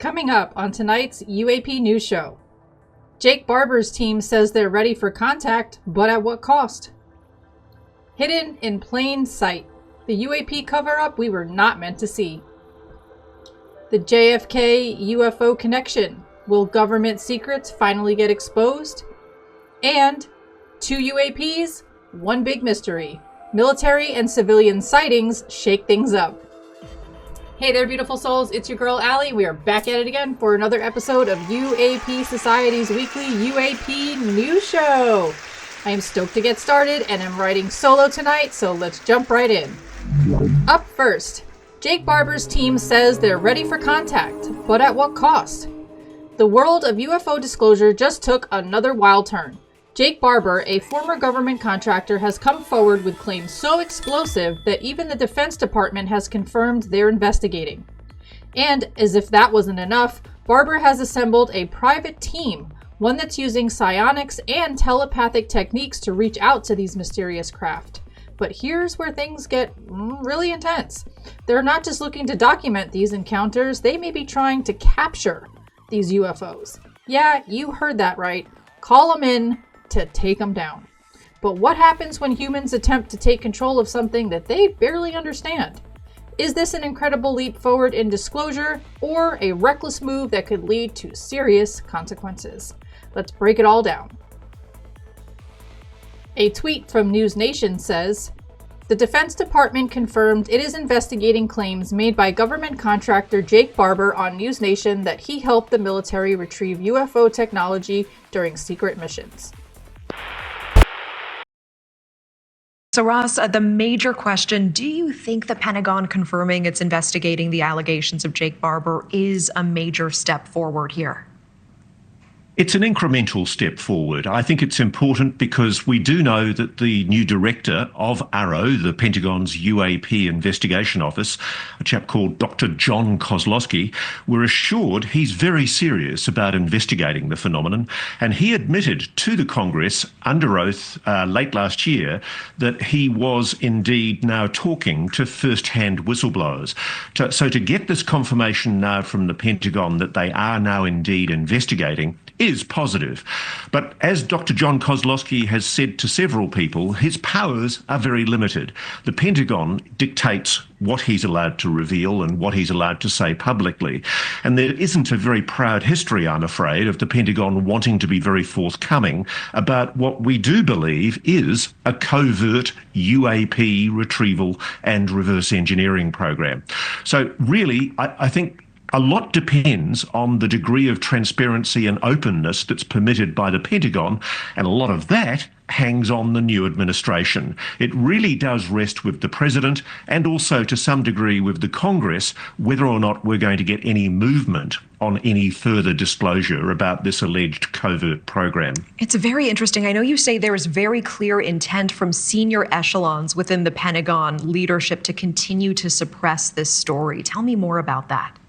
Coming up on tonight's UAP News Show. Jake Barber's team says they're ready for contact, but at what cost? Hidden in plain sight. The UAP cover-up we were not meant to see. The JFK-UFO connection. Will government secrets finally get exposed? And 2 UAPs, 1 big mystery. Military and civilian sightings shake things up. Hey there, beautiful souls. It's your girl, Allie. We are back at it again for another episode of UAP Society's weekly UAP News Show. I am stoked to get started, and I'm riding solo tonight, so let's jump right in. Up first, Jake Barber's team says they're ready for contact, but at what cost? The world of UFO disclosure just took another wild turn. Jake Barber, a former government contractor, has come forward with claims so explosive that even the Defense Department has confirmed they're investigating. And, as if that wasn't enough, Barber has assembled a private team, one that's using psionics and telepathic techniques to reach out to these mysterious craft. But here's where things get really intense. They're not just looking to document these encounters, they may be trying to capture these UFOs. Yeah, you heard that right. Call them in to take them down. But what happens when humans attempt to take control of something that they barely understand? Is this an incredible leap forward in disclosure, or a reckless move that could lead to serious consequences? Let's break it all down. A tweet from News Nation says, "The Defense Department confirmed it is investigating claims made by government contractor Jake Barber on News Nation that he helped the military retrieve UFO technology during secret missions." So Ross, the major question, do you think the Pentagon confirming it's investigating the allegations of Jake Barber is a major step forward here? It's an incremental step forward. I think it's important because we do know that the new director of AARO, the Pentagon's UAP investigation office, a chap called Dr. John Kozlowski, we're assured he's very serious about investigating the phenomenon. And he admitted to the Congress under oath late last year that he was indeed now talking to first-hand whistleblowers. So to get this confirmation now from the Pentagon that they are now indeed investigating is positive. But as Dr. John Kozlowski has said to several people, his powers are very limited. The Pentagon dictates what he's allowed to reveal and what he's allowed to say publicly. And there isn't a very proud history, I'm afraid, of the Pentagon wanting to be very forthcoming about what we do believe is a covert UAP retrieval and reverse engineering program. So really, I think a lot depends on the degree of transparency and openness that's permitted by the Pentagon, and a lot of that hangs on the new administration. It really does rest with the president and also to some degree with the Congress whether or not we're going to get any movement on any further disclosure about this alleged covert program. It's very interesting. I know you say there is very clear intent from senior echelons within the Pentagon leadership to continue to suppress this story. Tell me more about that.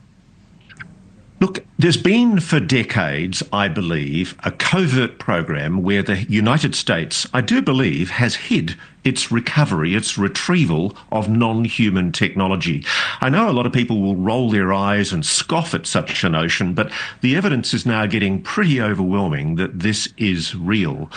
Look, there's been for decades, I believe, a covert program where the United States, I do believe, has hid its recovery, its retrieval of non-human technology. I know a lot of people will roll their eyes and scoff at such a notion, but the evidence is now getting pretty overwhelming that this is real.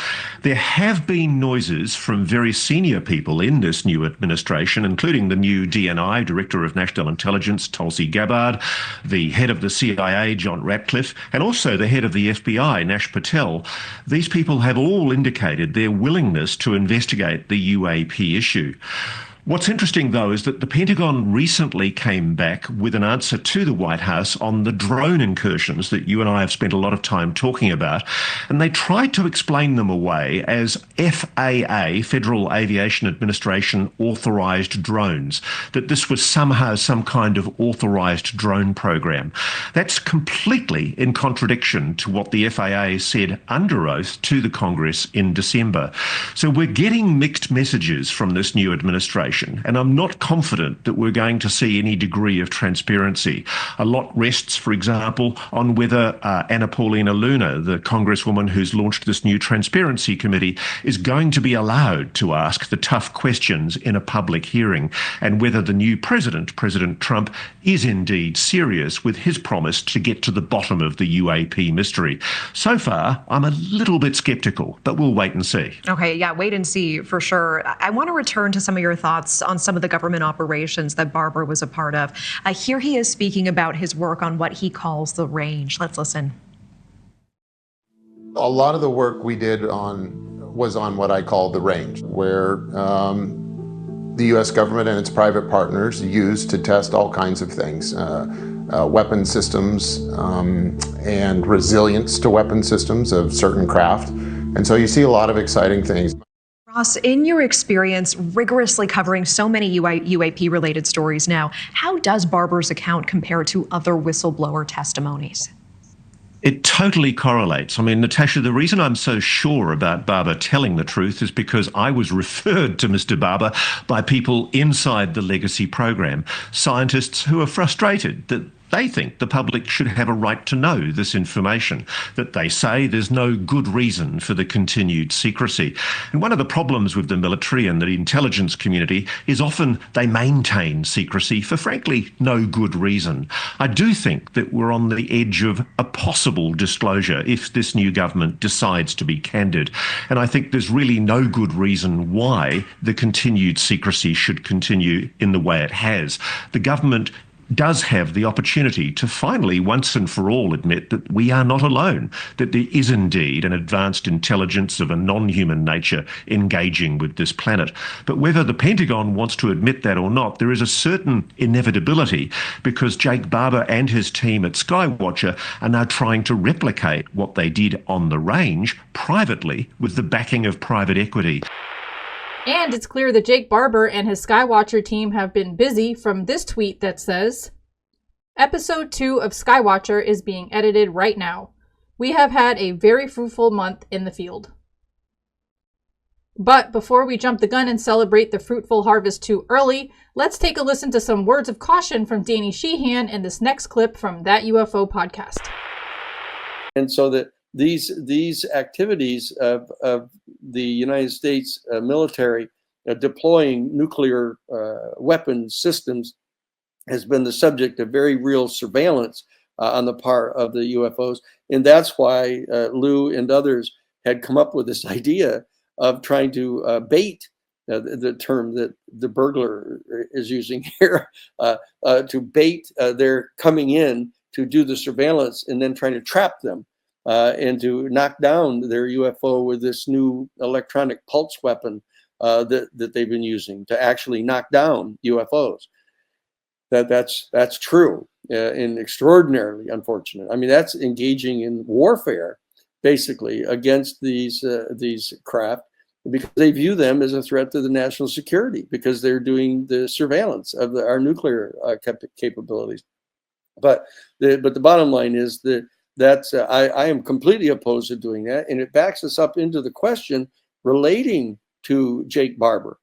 There have been noises from very senior people in this new administration, including the new DNI, Director of National Intelligence, Tulsi Gabbard, the head of the CIA, John Ratcliffe, and also the head of the FBI, Nash Patel. These people have all indicated their willingness to investigate the UAP issue. What's interesting, though, is that the Pentagon recently came back with an answer to the White House on the drone incursions that you and I have spent a lot of time talking about, and they tried to explain them away as FAA, Federal Aviation Administration, authorized drones, that this was somehow some kind of authorized drone program. That's completely in contradiction to what the FAA said under oath to the Congress in December. So we're getting mixed messages from this new administration. information, and I'm not confident that we're going to see any degree of transparency. A lot rests, for example, on whether Anna Paulina Luna, the congresswoman who's launched this new transparency committee, is going to be allowed to ask the tough questions in a public hearing, and whether the new president, President Trump, is indeed serious with his promise to get to the bottom of the UAP mystery. So far, I'm a little bit sceptical, but we'll wait and see. Okay, yeah, wait and see for sure. I want to return to some of your thoughts on some of the government operations that Barber was a part of. Here he is speaking about his work on what he calls the range. Let's listen. A lot of the work we did was on what I call the range, where the U.S. government and its private partners use to test all kinds of things, weapon systems and resilience to weapon systems of certain craft. And so you see a lot of exciting things. Ross, in your experience rigorously covering so many UAP-related stories now, how does Barber's account compare to other whistleblower testimonies? It totally correlates. I mean, Natasha, the reason I'm so sure about Barber telling the truth is because I was referred to Mr. Barber by people inside the legacy program, scientists who are frustrated that they think the public should have a right to know this information, that they say there's no good reason for the continued secrecy. And one of the problems with the military and the intelligence community is often they maintain secrecy for, frankly, no good reason. I do think that we're on the edge of a possible disclosure if this new government decides to be candid. And I think there's really no good reason why the continued secrecy should continue in the way it has. The government does have the opportunity to finally, once and for all, admit that we are not alone, that there is indeed an advanced intelligence of a non-human nature engaging with this planet. But whether the Pentagon wants to admit that or not, there is a certain inevitability because Jake Barber and his team at Skywatcher are now trying to replicate what they did on the range privately with the backing of private equity. And it's clear that Jake Barber and his Skywatcher team have been busy from this tweet that says, Episode 2 of Skywatcher is being edited right now. We have had a very fruitful month in the field. But before we jump the gun and celebrate the fruitful harvest too early, let's take a listen to some words of caution from Danny Sheehan in this next clip from That UFO podcast. And so that these activities of the United States military deploying nuclear weapon systems has been the subject of very real surveillance on the part of the UFOs. And that's why Lou and others had come up with this idea of trying to bait the term that the burglar is using here, to bait their coming in to do the surveillance and then trying to trap them. And to knock down their UFO with this new electronic pulse weapon that they've been using to actually knock down UFOs. That's true and extraordinarily unfortunate. I mean, that's engaging in warfare, basically, against these craft because they view them as a threat to the national security because they're doing the surveillance of our nuclear capabilities. But the bottom line is that I am completely opposed to doing that, and it backs us up into the question relating to Jake Barber.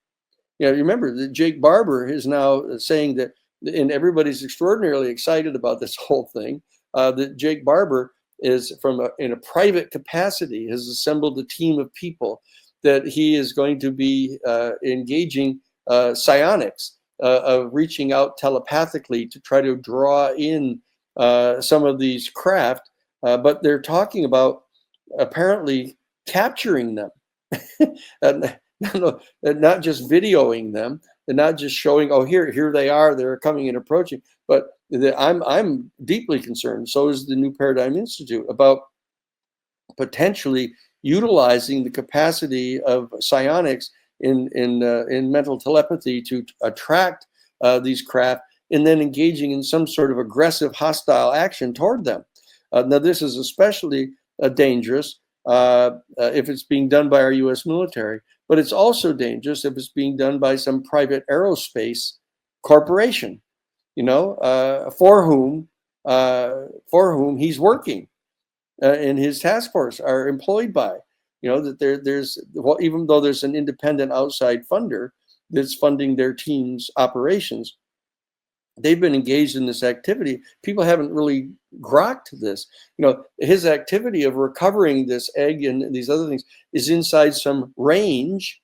You know, remember that Jake Barber is now saying that, and everybody's extraordinarily excited about this whole thing, that Jake Barber is in a private capacity has assembled a team of people that he is going to be engaging psionics, of reaching out telepathically to try to draw in some of these craft. But they're talking about apparently capturing them, not just videoing them, and not just showing, oh, here they are, they're coming and approaching. But I'm deeply concerned, so is the New Paradigm Institute, about potentially utilizing the capacity of psionics in mental telepathy to attract these craft, and then engaging in some sort of aggressive, hostile action toward them. Now, this is especially dangerous if it's being done by our U.S. military, but it's also dangerous if it's being done by some private aerospace corporation, for whom he's working, and his task force are employed by. That there's even though there's an independent outside funder, that's funding their team's operations. They've been engaged in this activity. People haven't really grokked this. His activity of recovering this egg and these other things is inside some range.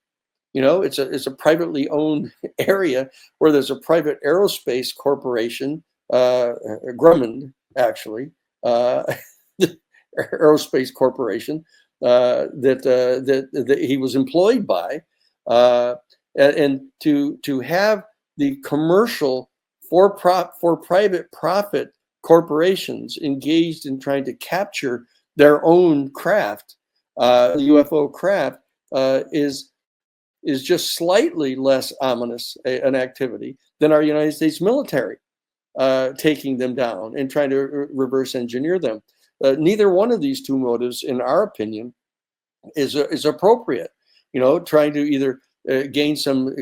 It's a privately owned area where there's a private aerospace corporation, Grumman, actually, aerospace corporation that he was employed by, and to have the commercial for private profit corporations engaged in trying to capture their own craft, the UFO craft, is just slightly less ominous an activity than our United States military taking them down and trying to reverse engineer them. Neither one of these two motives, in our opinion, is appropriate. Trying to either gain some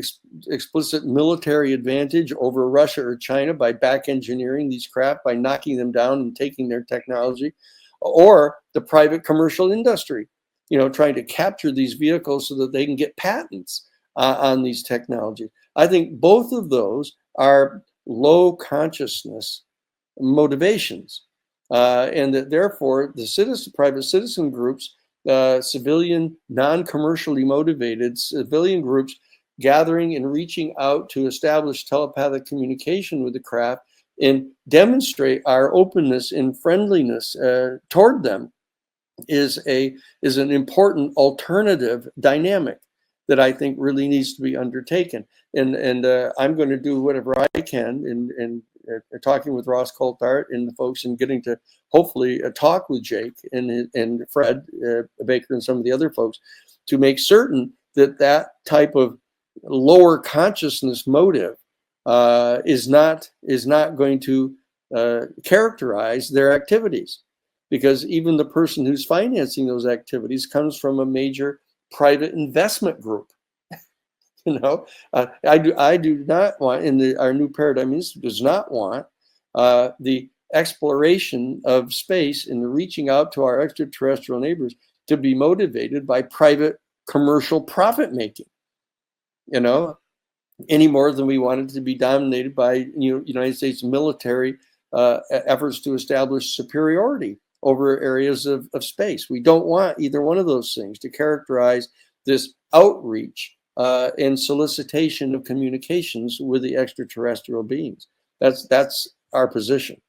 explicit military advantage over Russia or China by back engineering these craft, by knocking them down and taking their technology, or the private commercial industry, trying to capture these vehicles so that they can get patents on these technologies. I think both of those are low consciousness motivations, and that therefore the private citizen groups, civilian, non-commercially motivated civilian groups gathering and reaching out to establish telepathic communication with the craft and demonstrate our openness and friendliness toward them is an important alternative dynamic that I think really needs to be undertaken. And I'm going to do whatever I can in talking with Ross Coulthart and the folks, and getting to hopefully talk with Jake and Fred Baker and some of the other folks to make certain that type of lower consciousness motive is not going to characterize their activities, because even the person who's financing those activities comes from a major private investment group. I do not want, our new paradigm institute does not want the exploration of space and the reaching out to our extraterrestrial neighbors to be motivated by private commercial profit making, any more than we want it to be dominated by United States military efforts to establish superiority over areas of space. We don't want either one of those things to characterize this outreach and solicitation of communications with the extraterrestrial beings. That's our position.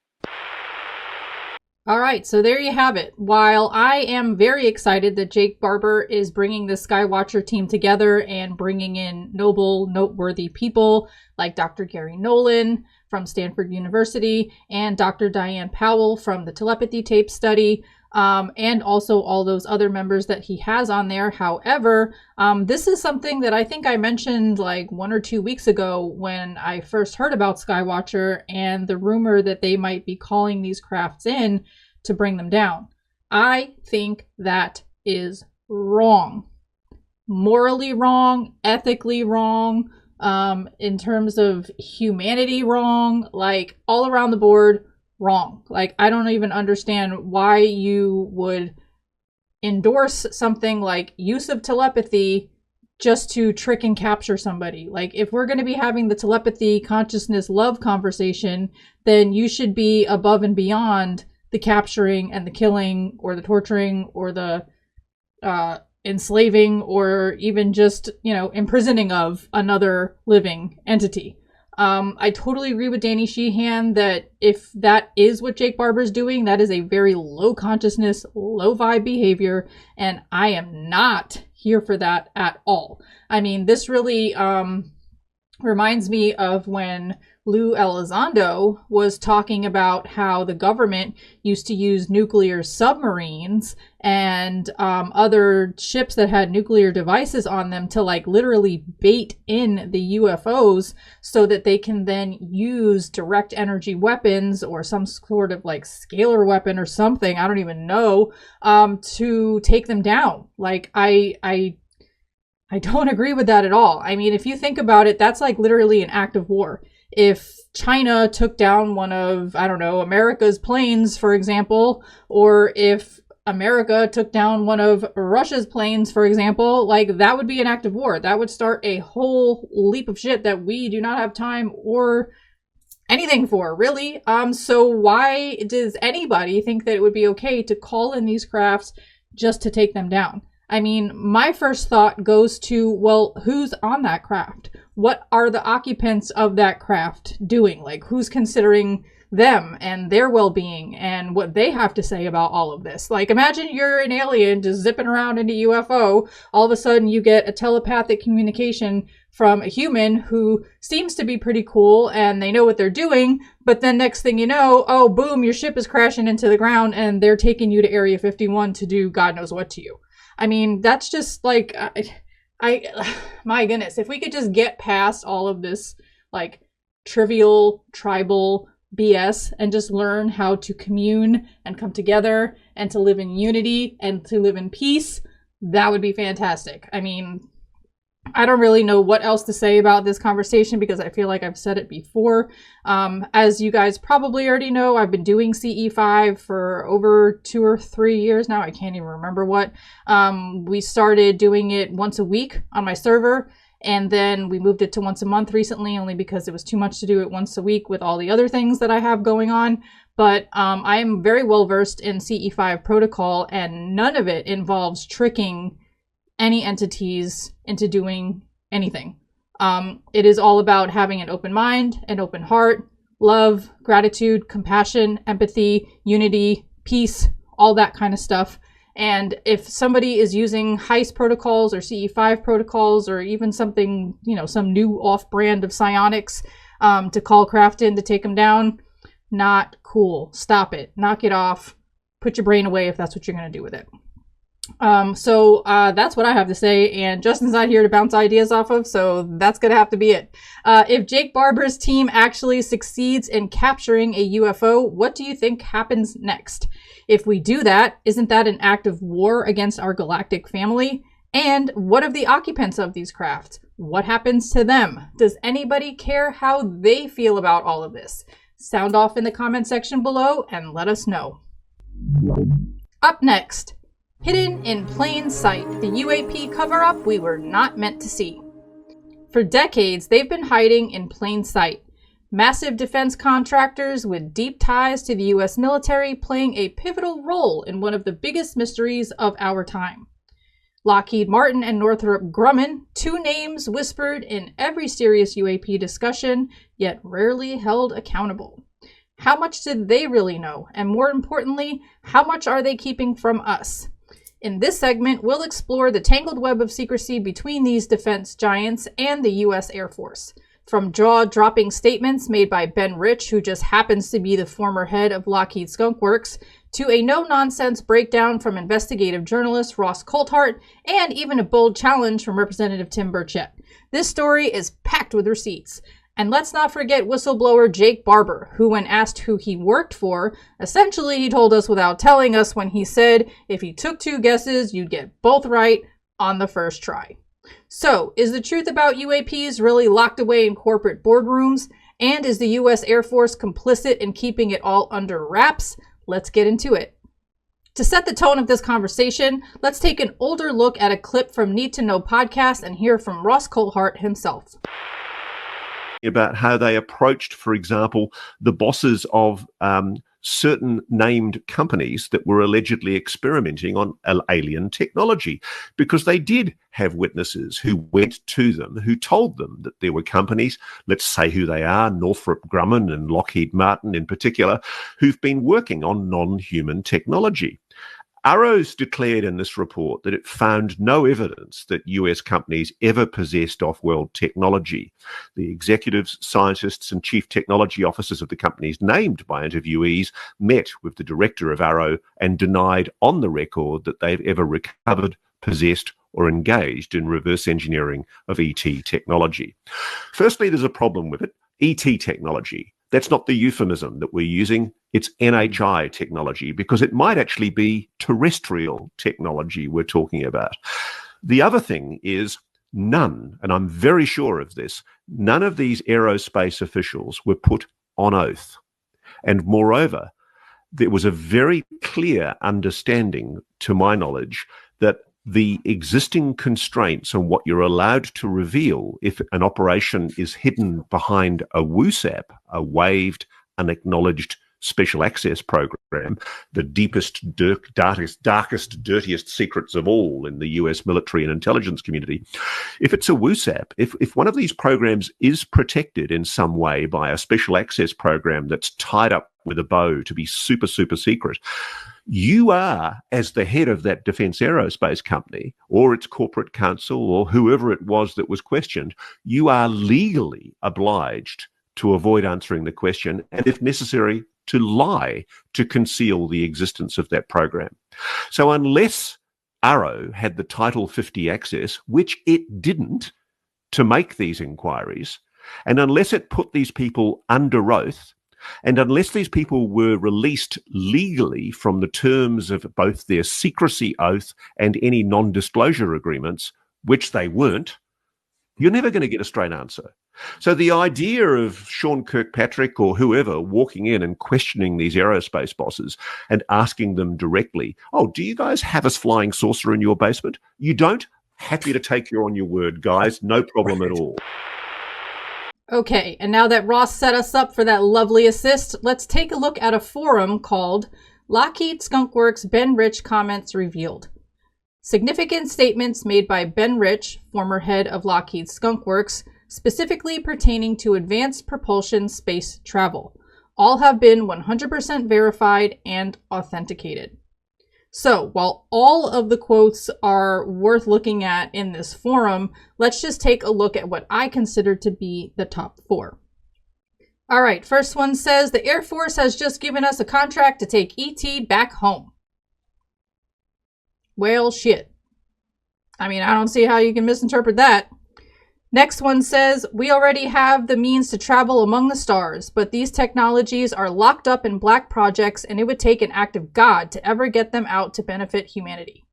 All right, so there you have it. While I am very excited that Jake Barber is bringing the Skywatcher team together and bringing in noteworthy people like Dr. Gary Nolan from Stanford University and Dr. Diane Powell from the telepathy tape study, and also all those other members that he has on there. However, this is something that I think I mentioned like 1 or 2 weeks ago when I first heard about Skywatcher and the rumor that they might be calling these crafts in to bring them down. I think that is wrong. Morally wrong, ethically wrong, in terms of humanity wrong, like all around the board wrong. Like, I don't even understand why you would endorse something like use of telepathy just to trick and capture somebody. Like, if we're going to be having the telepathy, consciousness, love conversation, then you should be above and beyond the capturing and the killing or the torturing or the enslaving or even just, imprisoning of another living entity. I totally agree with Danny Sheehan that if that is what Jake Barber's doing, that is a very low consciousness, low vibe behavior, and I am not here for that at all. I mean, this really reminds me of when Lou Elizondo was talking about how the government used to use nuclear submarines and other ships that had nuclear devices on them to like literally bait in the UFOs so that they can then use direct energy weapons or some sort of like scalar weapon or something, I don't even know, to take them down. Like, I don't agree with that at all. I mean, if you think about it, that's like literally an act of war. If China took down one of, I don't know, America's planes, for example, or if America took down one of Russia's planes, for example, like that would be an act of war. That would start a whole leap of shit that we do not have time or anything for, really. So why does anybody think that it would be okay to call in these crafts just to take them down? I mean, my first thought goes to, well, who's on that craft? What are the occupants of that craft doing? Like, who's considering them and their well-being and what they have to say about all of this? Like, imagine you're an alien just zipping around in a UFO. All of a sudden you get a telepathic communication from a human who seems to be pretty cool and they know what they're doing, but then next thing you know, oh boom, your ship is crashing into the ground and they're taking you to Area 51 to do God knows what to you. I mean, that's just like, my goodness, if we could just get past all of this like trivial tribal BS and just learn how to commune and come together and to live in unity and to live in peace, that would be fantastic. I mean, I don't really know what else to say about this conversation because I feel like I've said it before. As you guys probably already know, I've been doing CE5 for over 2 or 3 years now. I can't even remember what. We started doing it once a week on my server, and then we moved it to once a month recently, only because it was too much to do it once a week with all the other things that I have going on. But I am very well versed in CE5 protocol, and none of it involves tricking any entities into doing anything. It is all about having an open mind, an open heart, love, gratitude, compassion, empathy, unity, peace, all that kind of stuff. And if somebody is using heist protocols or CE5 protocols or even something, you know, some new off-brand of psionics to call craft in to take them down, not cool. Stop it. Knock it off. Put your brain away if that's what you're going to do with it. So that's what I have to say, and Justin's not here to bounce ideas off of, so that's gonna have to be it. If Jake Barber's team actually succeeds in capturing a UFO, what do you think happens next? If we do that, isn't that an act of war against our galactic family? And what of the occupants of these crafts? What happens to them? Does anybody care how they feel about all of this? Sound off in the comment section below and let us know. Up next, hidden in plain sight, the UAP cover-up we were not meant to see. For decades, they've been hiding in plain sight. Massive defense contractors with deep ties to the US military playing a pivotal role in one of the biggest mysteries of our time. Lockheed Martin and Northrop Grumman, two names whispered in every serious UAP discussion, yet rarely held accountable. How much did they really know? And more importantly, how much are they keeping from us? In this segment, we'll explore the tangled web of secrecy between these defense giants and the U.S. Air Force. From jaw-dropping statements made by Ben Rich, who just happens to be the former head of Lockheed Skunk Works, to a no-nonsense breakdown from investigative journalist Ross Coulthart, and even a bold challenge from Representative Tim Burchett. This story is packed with receipts. And let's not forget whistleblower Jake Barber, who when asked who he worked for, essentially he told us without telling us when he said, if you took 2 guesses, you'd get both right on the first try. So, is the truth about UAPs really locked away in corporate boardrooms? And is the US Air Force complicit in keeping it all under wraps? Let's get into it. To set the tone of this conversation, let's take an older look at a clip from Need to Know podcast and hear from Ross Coulthart himself. About how they approached, for example, the bosses of certain named companies that were allegedly experimenting on alien technology, because they did have witnesses who went to them, who told them that there were companies, let's say who they are, Northrop Grumman and Lockheed Martin in particular, who've been working on non-human technology. Arrows declared in this report that it found no evidence that US companies ever possessed off-world technology. The executives, scientists, and chief technology officers of the companies named by interviewees met with the director of Arrow and denied on the record that they've ever recovered, possessed, or engaged in reverse engineering of ET technology. Firstly, there's a problem with it. ET technology. That's not the euphemism that we're using. It's NHI technology, because it might actually be terrestrial technology we're talking about. The other thing is none, and I'm very sure of this, none of these aerospace officials were put on oath. And moreover, there was a very clear understanding, to my knowledge, that the existing constraints on what you're allowed to reveal if an operation is hidden behind a WUSAP, a waived, unacknowledged special access program, the deepest, darkest, dirtiest secrets of all in the US military and intelligence community. If it's a WUSAP, if one of these programs is protected in some way by a special access program that's tied up with a bow to be super, super secret, you are, as the head of that defense aerospace company or its corporate counsel or whoever it was that was questioned, you are legally obliged to avoid answering the question and, if necessary, to lie to conceal the existence of that program. So unless Arrow had the Title 50 access, which it didn't, to make these inquiries, and unless it put these people under oath, and unless these people were released legally from the terms of both their secrecy oath and any non-disclosure agreements, which they weren't, you're never going to get a straight answer. So the idea of Sean Kirkpatrick or whoever walking in and questioning these aerospace bosses and asking them directly, oh, do you guys have a flying saucer in your basement? You don't? Happy to take you on your word, guys. No problem at all. Okay, and now that Ross set us up for that lovely assist, let's take a look at a forum called Lockheed Skunk Works Ben Rich Comments Revealed. Significant statements made by Ben Rich, former head of Lockheed Skunk Works, specifically pertaining to advanced propulsion space travel. All have been 100% verified and authenticated. So, while all of the quotes are worth looking at in this forum, let's just take a look at what I consider to be the top 4. All right, first one says, the Air Force has just given us a contract to take ET back home. Well, shit. I mean, I don't see how you can misinterpret that. Next one says, we already have the means to travel among the stars, but these technologies are locked up in black projects and it would take an act of God to ever get them out to benefit humanity.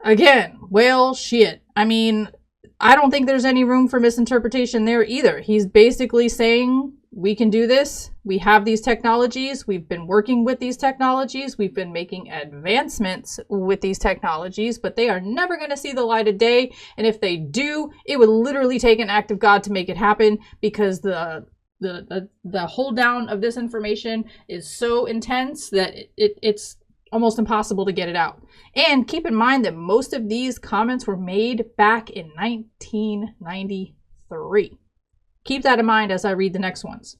Again, well, shit. I mean, I don't think there's any room for misinterpretation there either. He's basically saying, we can do this. We have these technologies. We've been working with these technologies. We've been making advancements with these technologies, but they are never going to see the light of day. And if they do, it would literally take an act of God to make it happen, because the hold down of this information is so intense that it's almost impossible to get it out. And keep in mind that most of these comments were made back in 1993. Keep that in mind as I read the next ones.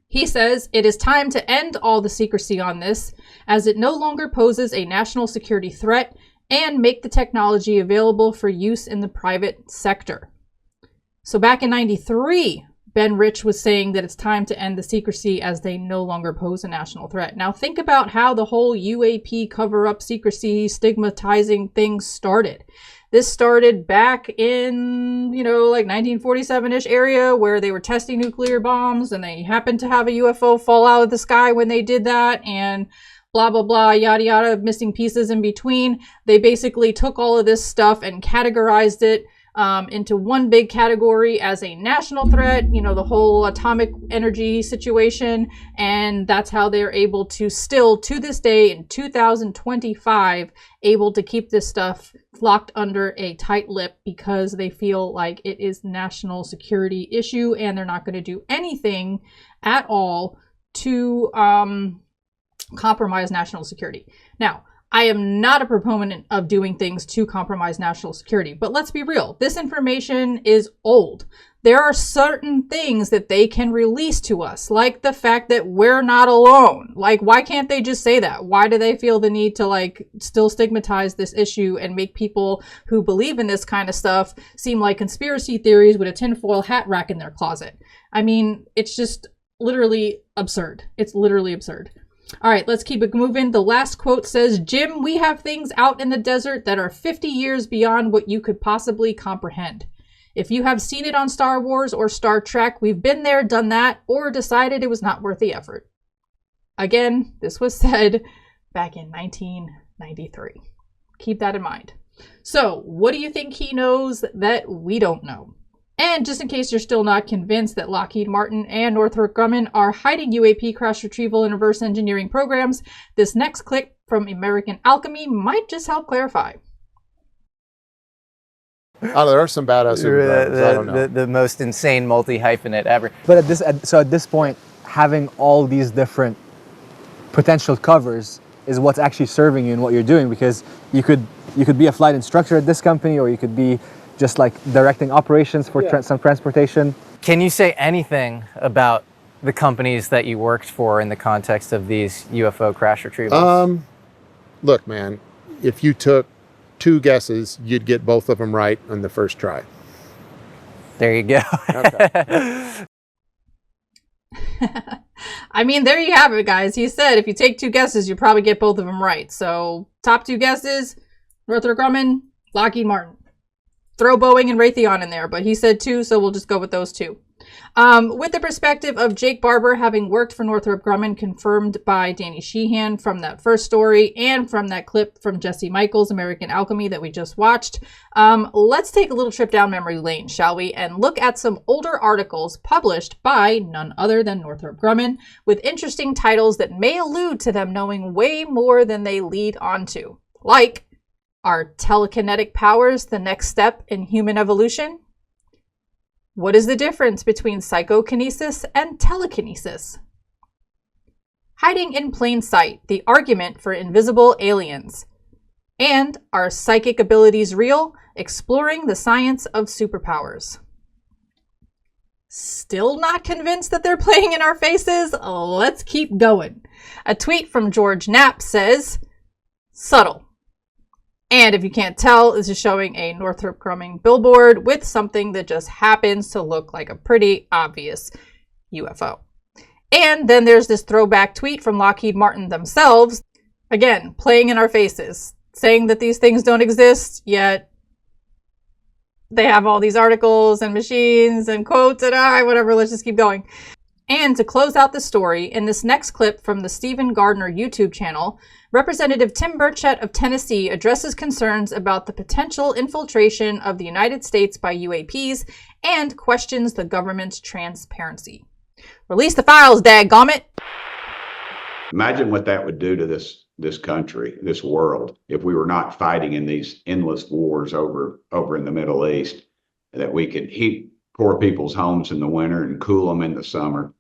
He says, it is time to end all the secrecy on this, as it no longer poses a national security threat, and make the technology available for use in the private sector. So back in 93, Ben Rich was saying that it's time to end the secrecy as they no longer pose a national threat. Now think about how the whole UAP cover-up secrecy stigmatizing thing started. This started back in, like 1947-ish area, where they were testing nuclear bombs and they happened to have a UFO fall out of the sky when they did that, and blah, blah, blah, yada, yada, missing pieces in between. They basically took all of this stuff and categorized it into one big category as a national threat, the whole atomic energy situation. And that's how they're able to still, to this day in 2025, able to keep this stuff locked under a tight lip, because they feel like it is national security issue and they're not going to do anything at all to compromise national security. Now, I am not a proponent of doing things to compromise national security, but let's be real. This information is old. There are certain things that they can release to us, like the fact that we're not alone. Like, why can't they just say that? Why do they feel the need to, still stigmatize this issue and make people who believe in this kind of stuff seem like conspiracy theories with a tinfoil hat rack in their closet? I mean, it's just literally absurd. It's literally absurd. All right, let's keep it moving. The last quote says, Jim, we have things out in the desert that are 50 years beyond what you could possibly comprehend. If you have seen it on Star Wars or Star Trek, we've been there, done that, or decided it was not worth the effort. Again, this was said back in 1993. Keep that in mind. So, what do you think he knows that we don't know? And just in case you're still not convinced that Lockheed Martin and Northrop Grumman are hiding UAP crash retrieval and reverse engineering programs, this next clip from American Alchemy might just help clarify. Oh, there are some badass drivers. I don't know. The most insane multi-hyphenate ever. But at this point, having all these different potential covers is what's actually serving you in what you're doing, because you could be a flight instructor at this company, or you could be just like directing operations for some transportation. Can you say anything about the companies that you worked for in the context of these UFO crash retrievals? Look, man, if you took 2 guesses, you'd get both of them right on the first try. There you go. Okay. I mean, there you have it, guys. He said if you take 2 guesses, you probably get both of them right. So, top 2 guesses, Northrop Grumman, Lockheed Martin. Throw Boeing and Raytheon in there, but he said 2, so we'll just go with those 2. With the perspective of Jake Barber having worked for Northrop Grumman, confirmed by Danny Sheehan from that first story and from that clip from Jesse Michaels, American Alchemy, that we just watched, let's take a little trip down memory lane, shall we, and look at some older articles published by none other than Northrop Grumman with interesting titles that may allude to them knowing way more than they lead onto, like, are telekinetic powers the next step in human evolution? What is the difference between psychokinesis and telekinesis? Hiding in plain sight, the argument for invisible aliens. And are psychic abilities real? Exploring the science of superpowers. Still not convinced that they're playing in our faces? Let's keep going. A tweet from George Knapp says, subtle. And if you can't tell, this is showing a Northrop Grumman billboard with something that just happens to look like a pretty obvious UFO. And then there's this throwback tweet from Lockheed Martin themselves, again, playing in our faces, saying that these things don't exist, yet they have all these articles and machines and quotes and whatever, let's just keep going. And to close out the story, in this next clip from the Stephen Gardner YouTube channel, Representative Tim Burchett of Tennessee addresses concerns about the potential infiltration of the United States by UAPs and questions the government's transparency. Release the files, dadgummit! Imagine what that would do to this country, this world, if we were not fighting in these endless wars over in the Middle East, that we could heat poor people's homes in the winter and cool them in the summer.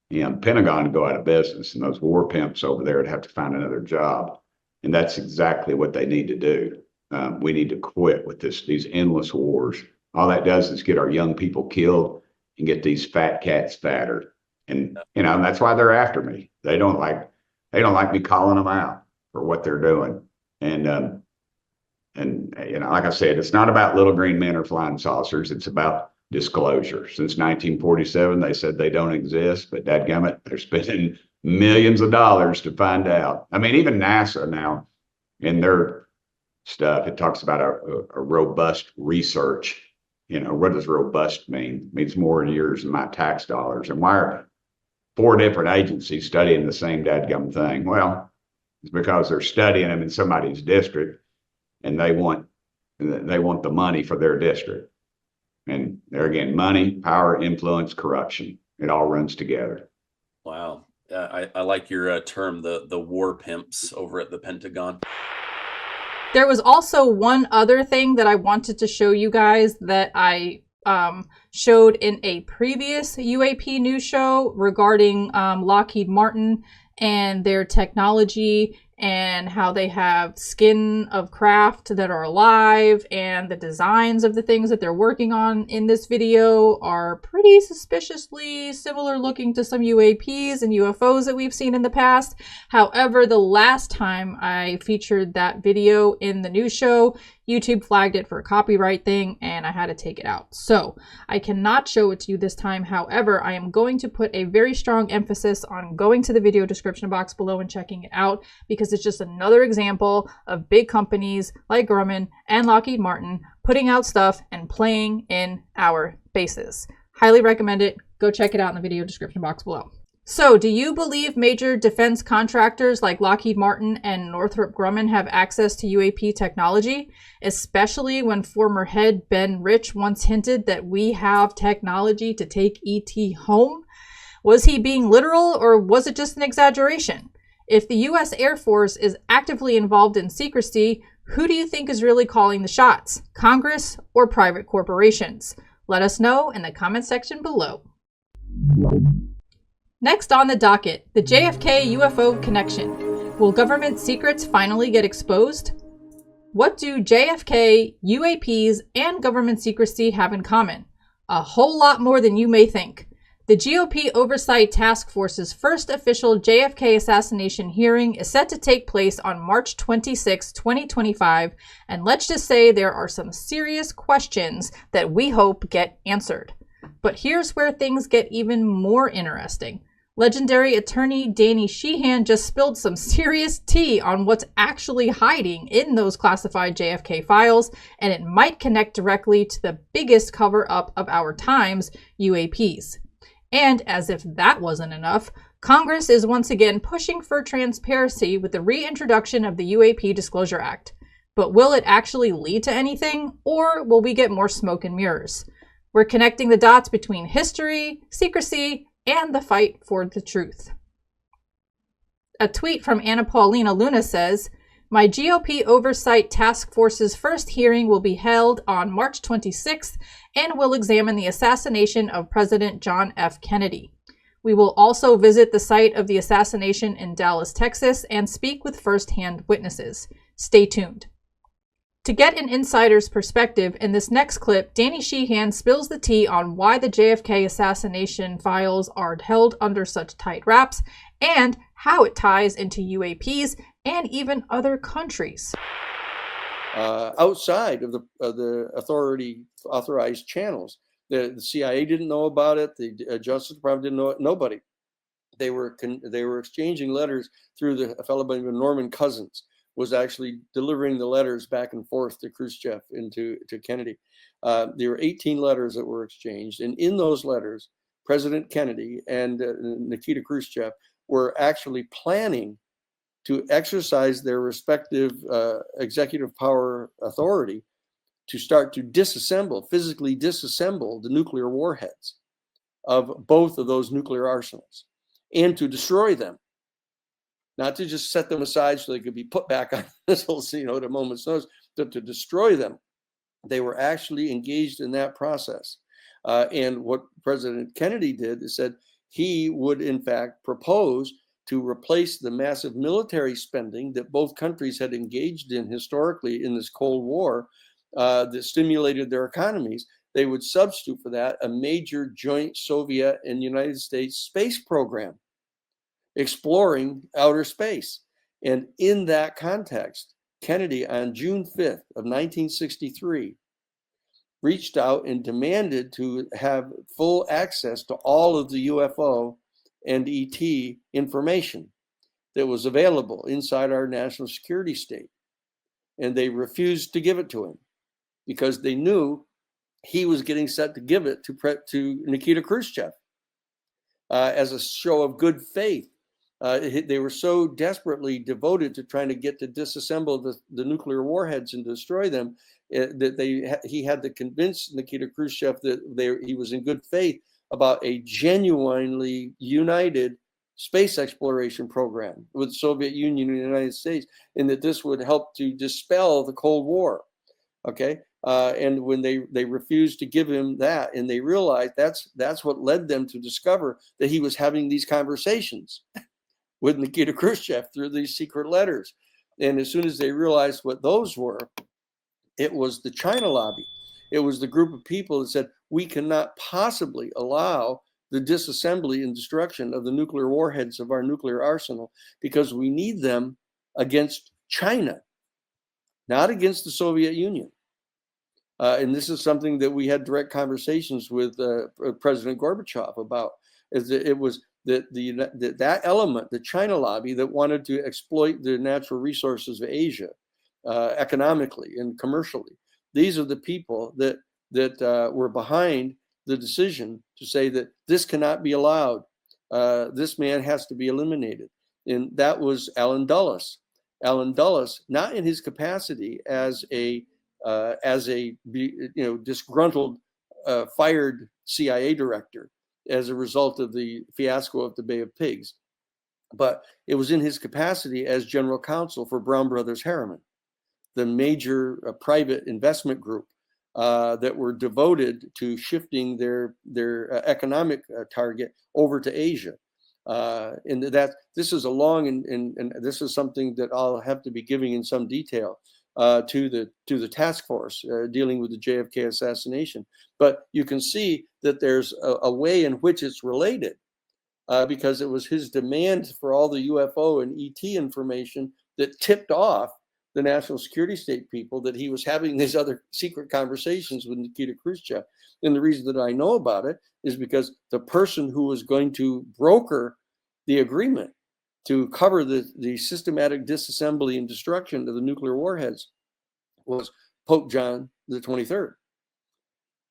The Pentagon would go out of business, and those war pimps over there would have to find another job. And that's exactly what they need to do. We need to quit with these endless wars. All that does is get our young people killed and get these fat cats fatter. And that's why they're after me. They don't like me calling them out for what they're doing. And like I said, it's not about little green men or flying saucers. It's about disclosure. Since 1947, they said they don't exist, but dadgummit, they're spending millions of dollars to find out. I mean, even NASA now, in their stuff, it talks about a robust research. What does robust mean? It means more years than my tax dollars. And why are 4 different agencies studying the same dadgum thing? Well, it's because they're studying them in somebody's district, and they want the money for their district. And there again, money, power, influence, corruption. It all runs together. Wow. I like your term, the war pimps over at the Pentagon. There was also one other thing that I wanted to show you guys that I showed in a previous UAP News Show regarding Lockheed Martin and their technology and how they have skin of craft that are alive, and the designs of the things that they're working on in this video are pretty suspiciously similar looking to some UAPs and UFOs that we've seen in the past. However, the last time I featured that video in the news show, YouTube flagged it for a copyright thing and I had to take it out. So I cannot show it to you this time. However, I am going to put a very strong emphasis on going to the video description box below and checking it out, because it's just another example of big companies like Grumman and Lockheed Martin putting out stuff and playing in our faces. Highly recommend it. Go check it out in the video description box below. So, do you believe major defense contractors like Lockheed Martin and Northrop Grumman have access to UAP technology, especially when former head Ben Rich once hinted that we have technology to take ET home? Was he being literal, or was it just an exaggeration? If the U.S. Air Force is actively involved in secrecy, who do you think is really calling the shots? Congress or private corporations? Let us know in the comment section below. Next on the docket, the JFK-UFO connection. Will government secrets finally get exposed? What do JFK, UAPs, and government secrecy have in common? A whole lot more than you may think. The GOP Oversight Task Force's first official JFK assassination hearing is set to take place on March 26, 2025, and let's just say there are some serious questions that we hope get answered. But here's where things get even more interesting. Legendary attorney Danny Sheehan just spilled some serious tea on what's actually hiding in those classified JFK files, and it might connect directly to the biggest cover-up of our times, UAPs. And as if that wasn't enough, Congress is once again pushing for transparency with the reintroduction of the UAP Disclosure Act. But will it actually lead to anything, or will we get more smoke and mirrors? We're connecting the dots between history, secrecy, and the fight for the truth. A tweet from Anna Paulina Luna says, "My GOP Oversight Task Force's first hearing will be held on March 26th and will examine the assassination of President John F. Kennedy. We will also visit the site of the assassination in Dallas, Texas, and speak with first-hand witnesses. Stay tuned." To get an insider's perspective, in this next clip, Danny Sheehan spills the tea on why the JFK assassination files are held under such tight wraps and how it ties into UAPs and even other countries. Outside of the authorized channels, the CIA didn't know about it. The Justice Department didn't know it. Nobody. They were exchanging letters through a fellow by the name of Norman Cousins was actually delivering the letters back and forth to Khrushchev and to Kennedy. There were 18 letters that were exchanged, and in those letters, President Kennedy and Nikita Khrushchev were actually planning to exercise their respective executive power authority to start to physically disassemble the nuclear warheads of both of those nuclear arsenals and to destroy them. Not to just set them aside so they could be put back on missiles, at a moment's notice, but to destroy them. They were actually engaged in that process. And what President Kennedy did is said he would, in fact, propose to replace the massive military spending that both countries had engaged in historically in this Cold War that stimulated their economies. They would substitute for that a major joint Soviet and United States space program, exploring outer space. And in that context, Kennedy on June 5th of 1963 reached out and demanded to have full access to all of the UFO and ET information that was available inside our national security state. And they refused to give it to him because they knew he was getting set to give it to Nikita Khrushchev as a show of good faith. They were so desperately devoted to trying to get to disassemble the nuclear warheads and destroy them that he had to convince Nikita Khrushchev that he was in good faith about a genuinely united space exploration program with the Soviet Union and the United States, and that this would help to dispel the Cold War. Okay, and when they refused to give him that, and they realized that's what led them to discover that he was having these conversations with Nikita Khrushchev through these secret letters. And as soon as they realized what those were, it was the China lobby. It was the group of people that said, we cannot possibly allow the disassembly and destruction of the nuclear warheads of our nuclear arsenal because we need them against China, not against the Soviet Union. And this is something that we had direct conversations with President Gorbachev about. It was that element, the China lobby that wanted to exploit the natural resources of Asia economically and commercially. These are the people that were behind the decision to say that this cannot be allowed. this man has to be eliminated. And that was Alan Dulles. Alan Dulles, not in his capacity as a disgruntled, fired CIA director as a result of the fiasco of the Bay of Pigs, but it was in his capacity as general counsel for Brown Brothers Harriman, the major private investment group that were devoted to shifting their economic target over to Asia. And that this is a long and this is something that I'll have to be giving in some detail to the task force dealing with the JFK assassination. But you can see that there's a way in which it's related, because it was his demand for all the UFO and ET information that tipped off the national security state people that he was having these other secret conversations with Nikita Khrushchev. And the reason that I know about it is because the person who was going to broker the agreement to cover the systematic disassembly and destruction of the nuclear warheads was Pope John the 23rd,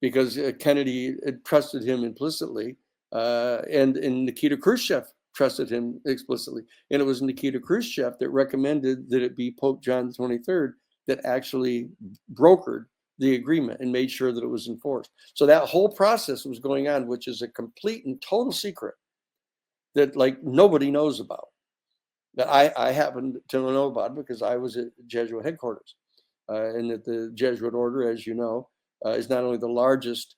because Kennedy had trusted him implicitly, and Nikita Khrushchev trusted him explicitly. And it was Nikita Khrushchev that recommended that it be Pope John the 23rd that actually brokered the agreement and made sure that it was enforced. So that whole process was going on, which is a complete and total secret that like nobody knows about. That I happen to know about because I was at Jesuit headquarters, and that the Jesuit order, as you know, is not only the largest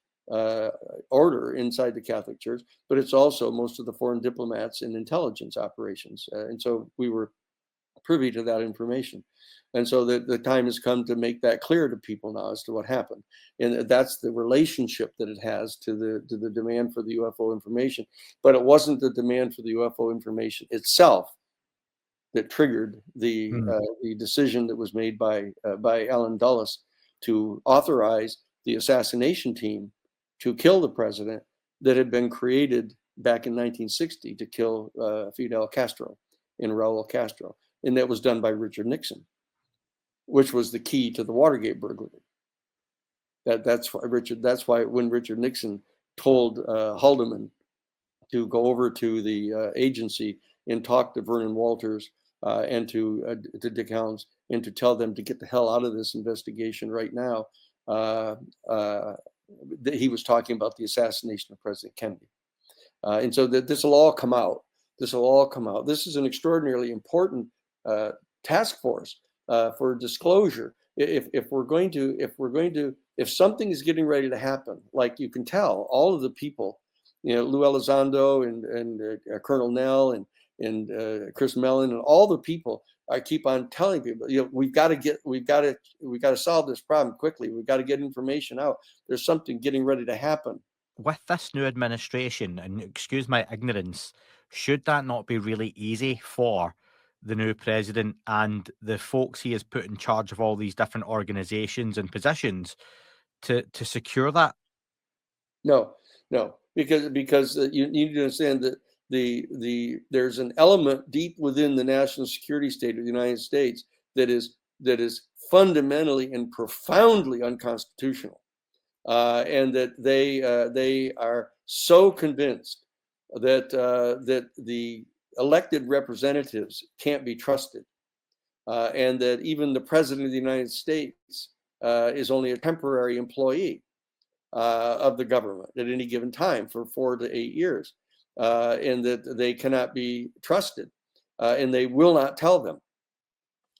order inside the Catholic Church, but it's also most of the foreign diplomats and intelligence operations. And so we were privy to that information. And so the time has come to make that clear to people now as to what happened. And that's the relationship that it has to the demand for the UFO information. But it wasn't the demand for the UFO information itself that triggered the decision that was made by Alan Dulles to authorize the assassination team to kill the president that had been created back in 1960 to kill Fidel Castro and Raul Castro. And that was done by Richard Nixon, which was the key to the Watergate burglary. That's why when Richard Nixon told Haldeman to go over to the agency and talk to Vernon Walters and to Dick Helms and to tell them to get the hell out of this investigation right now, he was talking about the assassination of President Kennedy. And so this will all come out. This will all come out. This is an extraordinarily important task force for disclosure. If something is getting ready to happen, like you can tell, all of the people, Lou Elizondo and Colonel Nell and Chris Mellon and all the people, I keep on telling people, we've got to solve this problem quickly. We've got to get information out. There's something getting ready to happen. With this new administration, and excuse my ignorance, should that not be really easy for the new president and the folks he has put in charge of all these different organizations and positions to secure that? No, because you need to understand that there's an element deep within the national security state of the United States that is fundamentally and profoundly unconstitutional, and that they are so convinced that the elected representatives can't be trusted, and that even the president of the United States is only a temporary employee of the government at any given time for 4 to 8 years. And that they cannot be trusted, and they will not tell them.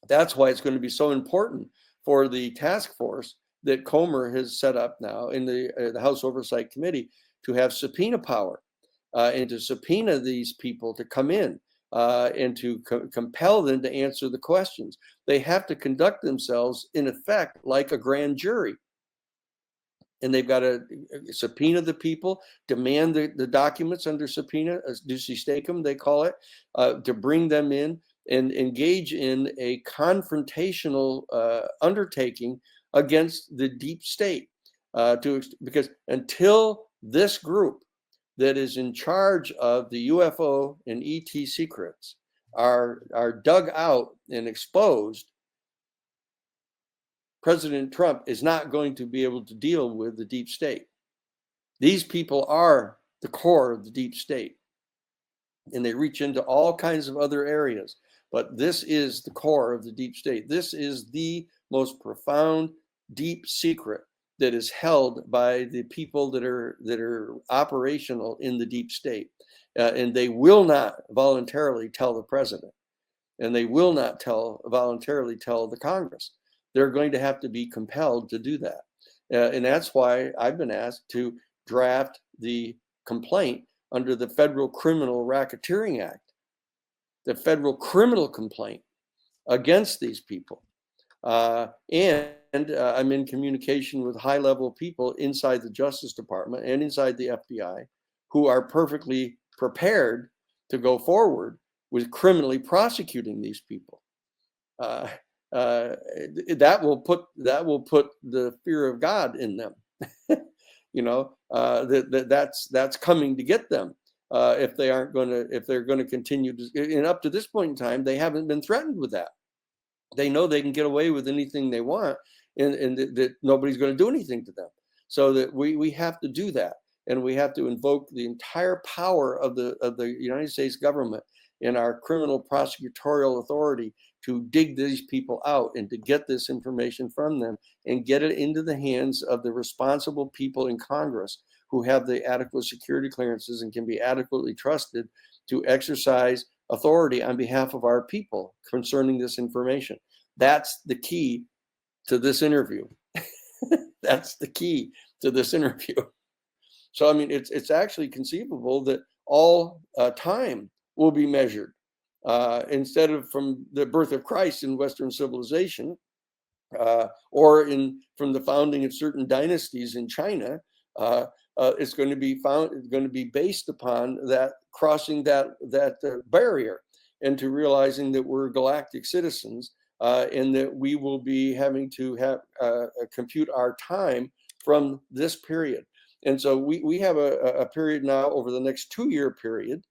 That's why it's going to be so important for the task force that Comer has set up now in the House Oversight Committee to have subpoena power and to subpoena these people to come in and to compel them to answer the questions. They have to conduct themselves, in effect, like a grand jury. And they've got to subpoena the people, demand the documents under subpoena, duce tecum, they call it, to bring them in and engage in a confrontational undertaking against the deep state. Because until this group that is in charge of the UFO and ET secrets are dug out and exposed, President Trump is not going to be able to deal with the deep state. These people are the core of the deep state. and they reach into all kinds of other areas. But this is the core of the deep state. This is the most profound, deep secret that is held by the people that are operational in the deep state. And they will not voluntarily tell the president, and they will not voluntarily tell the Congress. They're going to have to be compelled to do that. And that's why I've been asked to draft the complaint under the Federal Criminal Racketeering Act, the federal criminal complaint against these people. And I'm in communication with high-level people inside the Justice Department and inside the FBI who are perfectly prepared to go forward with criminally prosecuting these people. That will put the fear of God in them. That's coming to get them if they're going to continue to. And up to this point in time, they haven't been threatened with that. They know they can get away with anything they want, and that nobody's going to do anything to them. So that we have to do that, and we have to invoke the entire power of the United States government and our criminal prosecutorial authority to dig these people out and to get this information from them and get it into the hands of the responsible people in Congress who have the adequate security clearances and can be adequately trusted to exercise authority on behalf of our people concerning this information. That's the key to this interview. That's the key to this interview. So, I mean, it's actually conceivable that all time will be measured. Instead of from the birth of Christ in Western civilization, or from the founding of certain dynasties in China, it's going to be based upon that crossing that barrier, and to realizing that we're galactic citizens, and that we will be having to compute our time from this period. And so we have a period now over the next 2-year period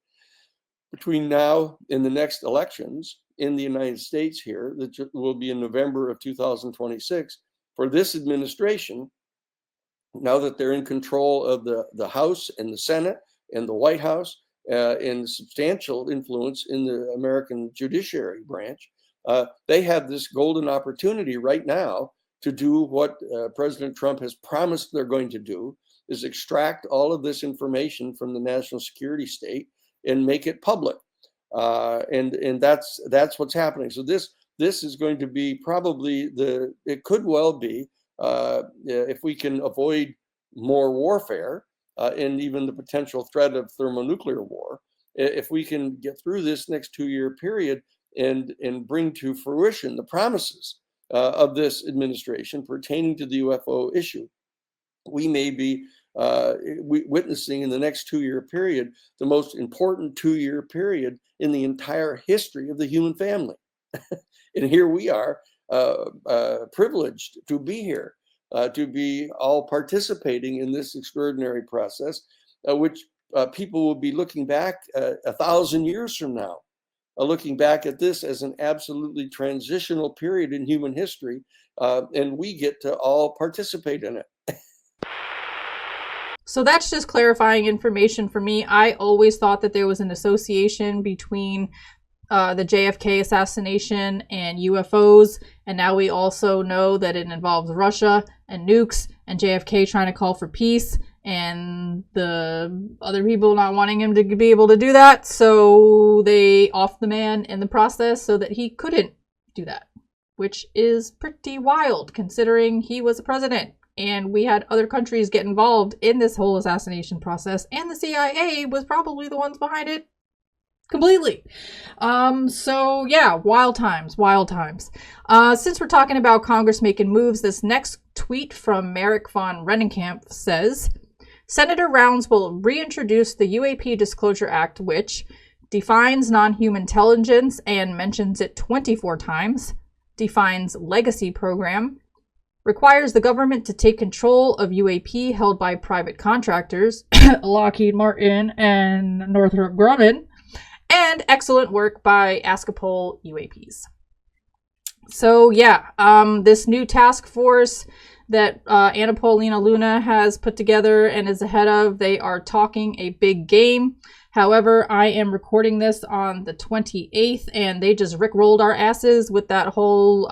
between now and the next elections in the United States here, that will be in November of 2026, for this administration, now that they're in control of the House and the Senate and the White House, and substantial influence in the American judiciary branch, they have this golden opportunity right now to do what President Trump has promised they're going to do, is extract all of this information from the national security state and make it public, and that's what's happening. So this is going to be probably it could well be, if we can avoid more warfare, and even the potential threat of thermonuclear war, if we can get through this next 2-year period and bring to fruition the promises of this administration pertaining to the UFO issue, we may be witnessing in the next 2-year period the most important 2-year period in the entire history of the human family. And here we are, privileged to be here, to be all participating in this extraordinary process, which people will be looking back 1,000 years from now, looking back at this as an absolutely transitional period in human history, and we get to all participate in it. So that's just clarifying information for me. I always thought that there was an association between the JFK assassination and UFOs, and now we also know that it involves Russia and nukes and JFK trying to call for peace and the other people not wanting him to be able to do that, so they offed the man in the process so that he couldn't do that, which is pretty wild considering he was a president. And we had other countries get involved in this whole assassination process, and the CIA was probably the ones behind it completely. So yeah, wild times. Since we're talking about Congress making moves, this next tweet from Merrick von Rennenkamp says, Senator Rounds will reintroduce the UAP Disclosure Act, which defines non-human intelligence and mentions it 24 times, defines legacy program, requires the government to take control of UAP held by private contractors, Lockheed Martin and Northrop Grumman, and excellent work by Ascapol UAPs. So yeah, this new task force that Anna Paulina Luna has put together and is the head of, they are talking a big game, However, I am recording this on the 28th, and they just rickrolled our asses with that whole,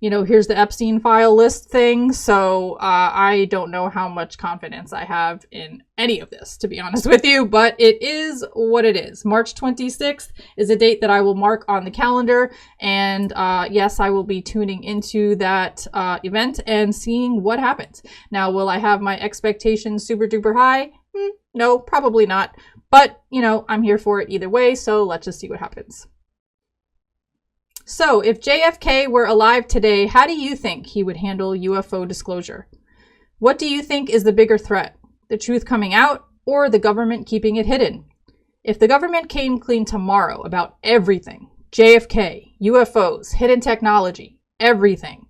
here's the Epstein file list thing. So I don't know how much confidence I have in any of this, to be honest with you, but it is what it is. March 26th is a date that I will mark on the calendar. And yes, I will be tuning into that event and seeing what happens. Now, will I have my expectations super duper high? No, probably not. But, I'm here for it either way, so let's just see what happens. So, if JFK were alive today, how do you think he would handle UFO disclosure? What do you think is the bigger threat? The truth coming out, or the government keeping it hidden? If the government came clean tomorrow about everything, JFK, UFOs, hidden technology, everything,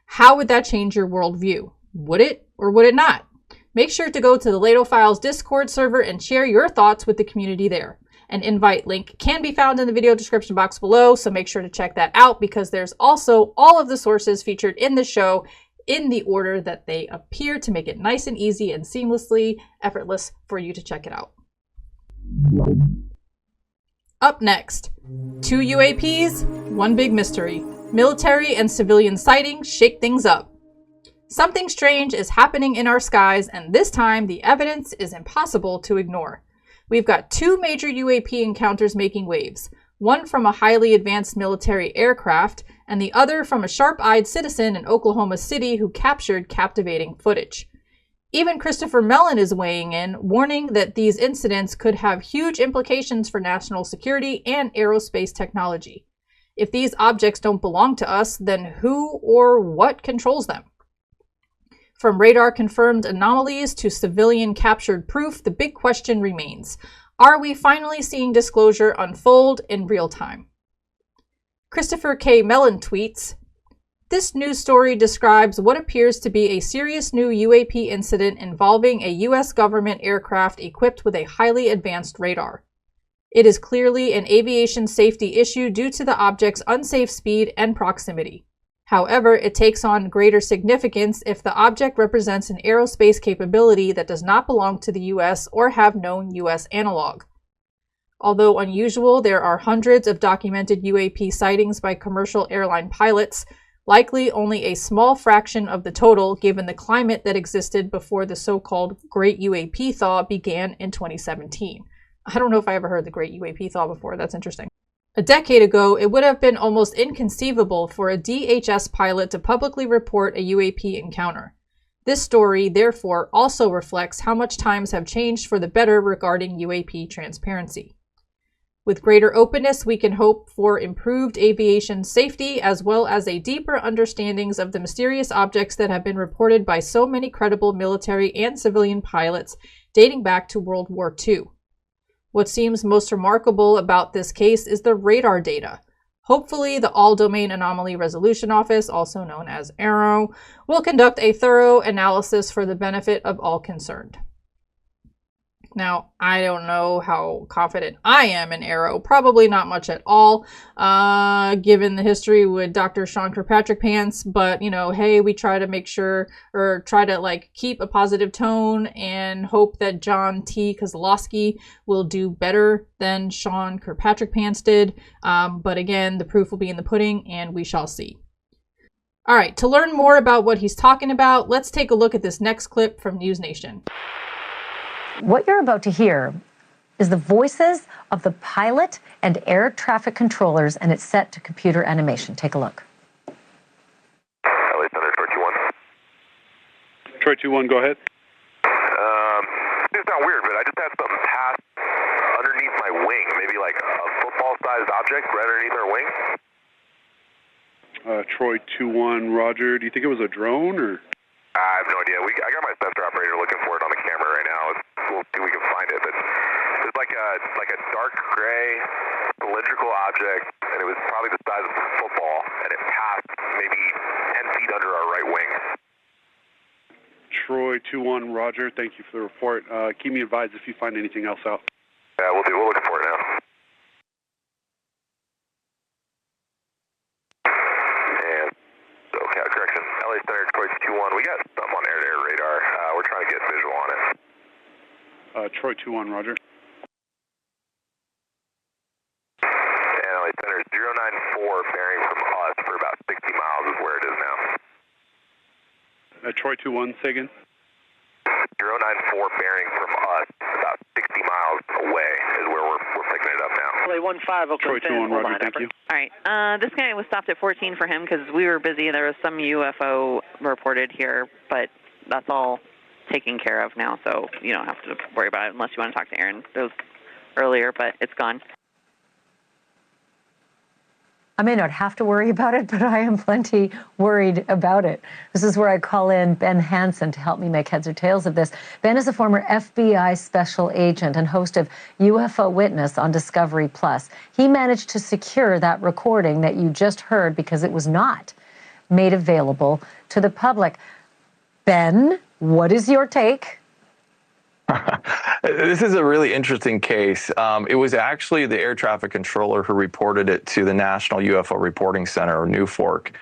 how would that change your worldview? Would it, or would it not? Make sure to go to the Lato Files Discord server and share your thoughts with the community there. An invite link can be found in the video description box below, so make sure to check that out because there's also all of the sources featured in the show in the order that they appear to make it nice and easy and seamlessly effortless for you to check it out. Up next, 2 UAPs, one big mystery. Military and civilian sightings shake things up. Something strange is happening in our skies, and this time the evidence is impossible to ignore. We've got 2 major UAP encounters making waves, one from a highly advanced military aircraft, and the other from a sharp-eyed citizen in Oklahoma City who captured captivating footage. Even Christopher Mellon is weighing in, warning that these incidents could have huge implications for national security and aerospace technology. If these objects don't belong to us, then who or what controls them? From radar-confirmed anomalies to civilian-captured proof, the big question remains. Are we finally seeing disclosure unfold in real time? Christopher K. Mellon tweets, "This news story describes what appears to be a serious new UAP incident involving a U.S. government aircraft equipped with a highly advanced radar. It is clearly an aviation safety issue due to the object's unsafe speed and proximity. However, it takes on greater significance if the object represents an aerospace capability that does not belong to the U.S. or have known U.S. analog. Although unusual, there are hundreds of documented UAP sightings by commercial airline pilots, likely only a small fraction of the total given the climate that existed before the so-called Great UAP Thaw began in 2017. I don't know if I ever heard the Great UAP Thaw before. That's interesting. A decade ago, it would have been almost inconceivable for a DHS pilot to publicly report a UAP encounter. This story, therefore, also reflects how much times have changed for the better regarding UAP transparency. With greater openness, we can hope for improved aviation safety as well as a deeper understandings of the mysterious objects that have been reported by so many credible military and civilian pilots dating back to World War II. What seems most remarkable about this case is the radar data. Hopefully, the All-Domain Anomaly Resolution Office, also known as AARO, will conduct a thorough analysis for the benefit of all concerned. Now, I don't know how confident I am in AARO. Probably not much at all, given the history with Dr. Sean Kirkpatrick Pants. But, hey, we try to make sure, or try to, keep a positive tone and hope that John T. Kozlowski will do better than Sean Kirkpatrick Pants did. But again, the proof will be in the pudding, and we shall see. All right, to learn more about what he's talking about, let's take a look at this next clip from News Nation. What you're about to hear is the voices of the pilot and air traffic controllers, and it's set to computer animation. Take a look. LA Center, Troy 2-1. Troy 2-1, go ahead. It's not weird, but I just had something pass underneath my wing, maybe like a football-sized object right underneath our wing. Troy 2-1, Roger. Do you think it was a drone, or? I have no idea. I got my sensor operator looking for it on the camera right now. We'll see if we can find it. But it's like a dark gray cylindrical object, and it was probably the size of a football, and it passed maybe 10 feet under our right wing. Troy 2-1, Roger. Thank you for the report. Keep me advised if you find anything else out. Yeah, we'll do. We're looking for it now. And so, correction. LA Center, Troy 2-1. We got something on air-to-air radar. We're trying to get visual on it. Troy 2-1, Roger. Troy 2-1, say again. 094 bearing from us, about 60 miles away is where we're picking it up now. LA 15, Oakland. Troy 2-1, Roger, thank you. All right, this guy was stopped at 14 for him because we were busy. There was some UFO reported here, but that's all taken care of now, so you don't have to worry about it unless you want to talk to Aaron. It was earlier, but it's gone. I may not have to worry about it, but I am plenty worried about it. This is where I call in Ben Hansen to help me make heads or tails of this. Ben is a former FBI special agent and host of UFO Witness on Discovery Plus. He managed to secure that recording that you just heard because it was not made available to the public. Ben, what is your take? This is a really interesting case. It was actually the air traffic controller who reported it to the National UFO Reporting Center, or NUFORC.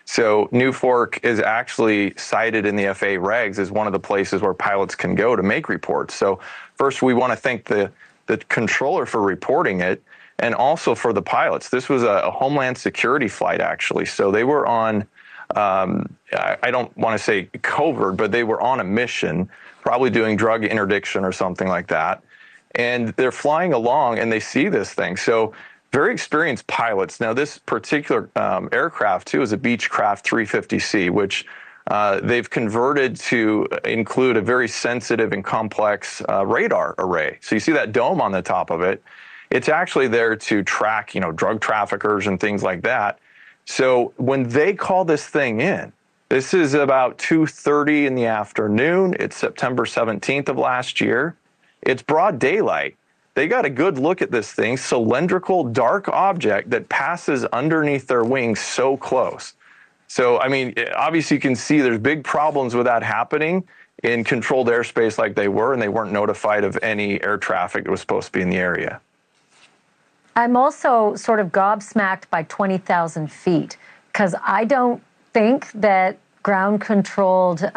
So NUFORC is actually cited in the FAA regs as one of the places where pilots can go to make reports. So first, we want to thank the controller for reporting it, and also for the pilots. This was a Homeland Security flight, actually. So they were on, I don't want to say covert, but they were on a mission, probably doing drug interdiction or something like that. And they're flying along and they see this thing. So very experienced pilots. Now, this particular aircraft, too, is a Beechcraft 350C, which they've converted to include a very sensitive and complex radar array. So you see that dome on the top of it. It's actually there to track, drug traffickers and things like that. So when they call this thing in, this is about 2:30 in the afternoon. It's September 17th of last year. It's broad daylight. They got a good look at this thing, cylindrical, dark object that passes underneath their wings so close. So, I mean, obviously you can see there's big problems with that happening in controlled airspace like they were, and they weren't notified of any air traffic that was supposed to be in the area. I'm also sort of gobsmacked by 20,000 feet because I don't think that ground-controlled,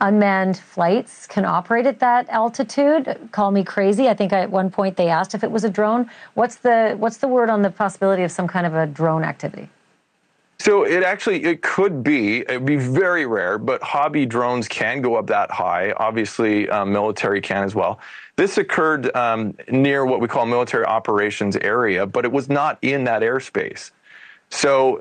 unmanned flights can operate at that altitude. Call me crazy. I think at one point they asked if it was a drone. What's the word on the possibility of some kind of a drone activity? So it could be. It'd be very rare, but hobby drones can go up that high. Obviously, military can as well. This occurred near what we call military operations area, but it was not in that airspace. So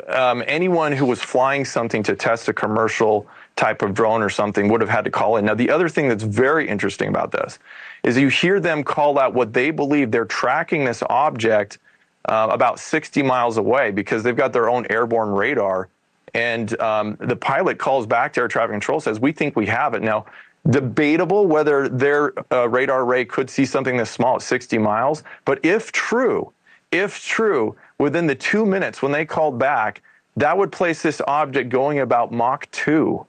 anyone who was flying something to test a commercial type of drone or something would have had to call in. Now, the other thing that's very interesting about this is you hear them call out what they believe they're tracking this object about 60 miles away because they've got their own airborne radar. And the pilot calls back to air traffic control, says, we think we have it. Now, debatable whether their radar array could see something this small at 60 miles. But if true, within the 2 minutes when they called back, that would place this object going about Mach 2,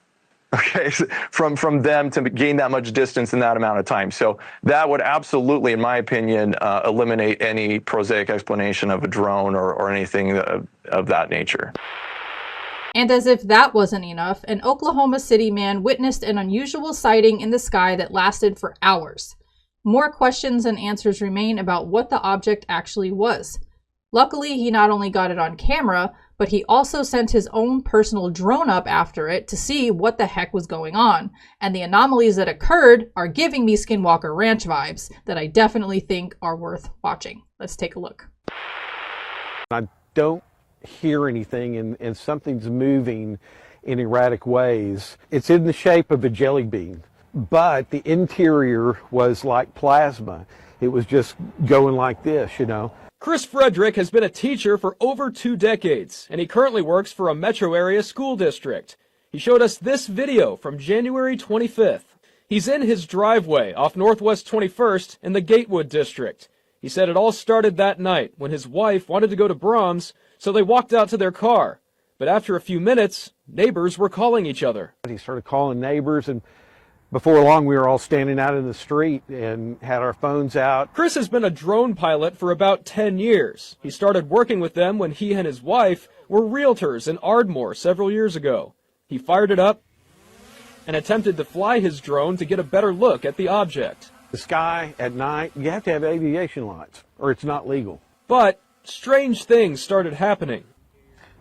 okay, from them to gain that much distance in that amount of time. So that would absolutely, in my opinion, eliminate any prosaic explanation of a drone or anything of that nature. And as if that wasn't enough, an Oklahoma City man witnessed an unusual sighting in the sky that lasted for hours. More questions and answers remain about what the object actually was. Luckily, he not only got it on camera, but he also sent his own personal drone up after it to see what the heck was going on. And the anomalies that occurred are giving me Skinwalker Ranch vibes that I definitely think are worth watching. Let's take a look. I don't hear anything and something's moving in erratic ways. It's in the shape of a jelly bean, but the interior was like plasma. It was just going like this, Chris Frederick has been a teacher for over 2 decades, and he currently works for a metro area school district. He showed us this video from January 25th. He's in his driveway off Northwest 21st in the Gatewood district. He said it all started that night when his wife wanted to go to Brahms, so they walked out to their car. But after a few minutes, neighbors were calling each other. He started calling neighbors, and before long, we were all standing out in the street and had our phones out. Chris has been a drone pilot for about 10 years. He started working with them when he and his wife were realtors in Ardmore several years ago. He fired it up and attempted to fly his drone to get a better look at the object. The sky at night, you have to have aviation lights, or it's not legal. But strange things started happening.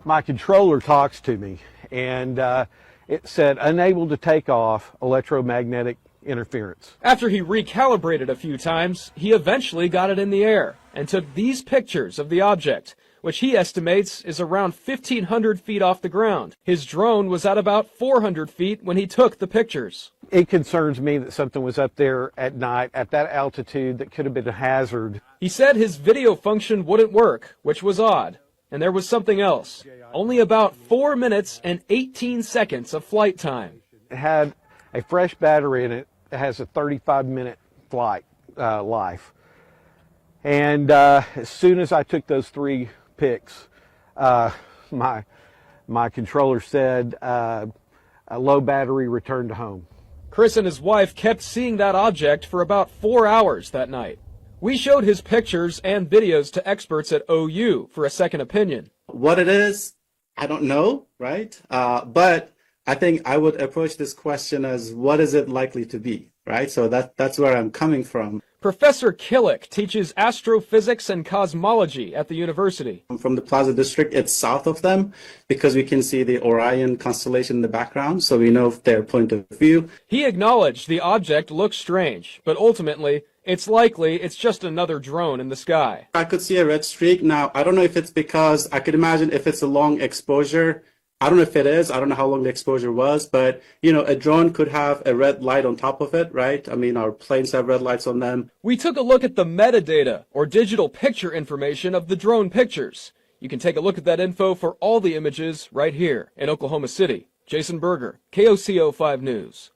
My controller talks to me, and It said unable to take off, electromagnetic interference. After he recalibrated a few times, he eventually got it in the air and took these pictures of the object, which he estimates is around 1,500 feet off the ground. His drone was at about 400 feet when he took the pictures. It concerns me that something was up there at night at that altitude that could have been a hazard. He said his video function wouldn't work, which was odd. And there was something else. Only about 4 minutes and 18 seconds of flight time. It had a fresh battery in it. It has a 35-minute flight life. And as soon as I took those 3 pics, my controller said a low battery, return to home. Chris and his wife kept seeing that object for about 4 hours that night. We showed his pictures and videos to experts at OU for a second opinion. What it is, I don't know, right? But I think I would approach this question as what is it likely to be, right? So that's where I'm coming from. Professor Killick teaches astrophysics and cosmology at the university. From the Plaza District, it's south of them because we can see the Orion constellation in the background, so we know their point of view. He acknowledged the object looks strange, but ultimately, it's likely it's just another drone in the sky. I could see a red streak. Now, I don't know if it's because, I could imagine if it's a long exposure. I don't know if it is. I don't know how long the exposure was, but, you know, a drone could have a red light on top of it, right? I mean, our planes have red lights on them. We took a look at the metadata, or digital picture information of the drone pictures. You can take a look at that info for all the images right here in Oklahoma City. Jason Berger, KOCO 5 News.